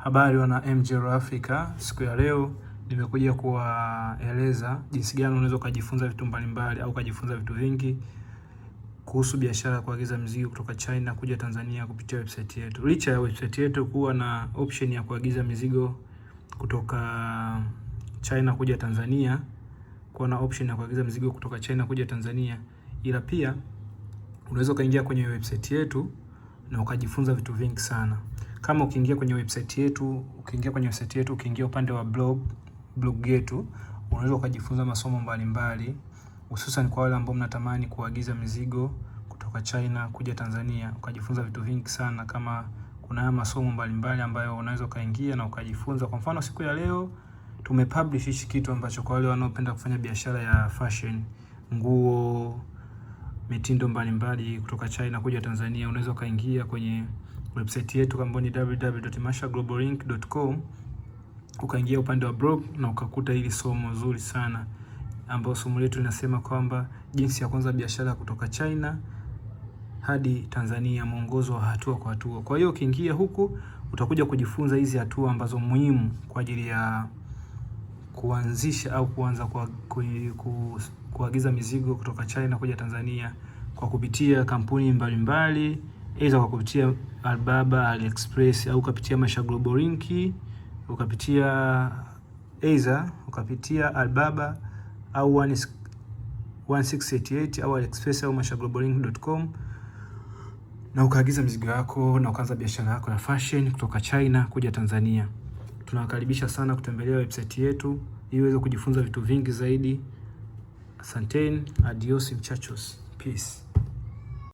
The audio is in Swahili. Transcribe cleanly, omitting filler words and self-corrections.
Habari wana MJR Africa, siku ya leo nimekuja kuwaeleza jinsi gani unaweza kujifunza vitu mbalimbali au kujifunza vitu vingi kuhusu biashara ya kuagiza mizigo kutoka China kuja Tanzania kupitia website yetu. Licha ya website yetu kuwa na option ya kuagiza mizigo kutoka China kuja Tanzania, kuwa na option ya kuagiza mizigo kutoka China kuja Tanzania, ila pia unaweza kaingia kwenye website yetu na ukajifunza vitu vingi sana. Kama ukiingia kwenye website yetu, ukiingia upande wa blog yetu, unaweza ukajifunza masomo mbalimbali, hususan kwa wale ambao mnatamani kuagiza mizigo kutoka China kuja Tanzania, ukajifunza vitu vingi sana. Kama kuna masomo mbalimbali ambayo unaweza kaingia na ukajifunza. Kwa mfano siku ya leo tumepublish hichi kitu ambacho kwa wale wanaopenda kufanya biashara ya fashion, nguo, mitindo mbalimbali kutoka China kuja Tanzania, unaweza kaingia kwenye website yetu ambayo ni www.mashaglobalink.com, ukaingia upande wa blog na ukakuta hili somo zuri sana, ambao somo letu linasema kwamba jinsi ya kuanza biashara kutoka China hadi Tanzania, mwongozo wa hatua kwa hatua. Kwa hiyo ukiingia huku utakuja kujifunza hizi hatua ambazo muhimu kwa ajili ya kuanzisha au kuanza kuagiza mizigo kutoka China kuja Tanzania kwa kupitia kampuni mbalimbali, aidha kwa kupitia Alibaba, AliExpress au ukapitia Mashaglobalink, ukapitia Alibaba au 1688 au AliExpress au mashaglobalink.com, na ukaagiza mizigo yako na ukaanza biashara yako ya fashion kutoka China kuja Tanzania. Tunawakaribisha sana kutembelea website yetu ili uweze kujifunza vitu vingi zaidi. Asanteni, adios muchachos, peace.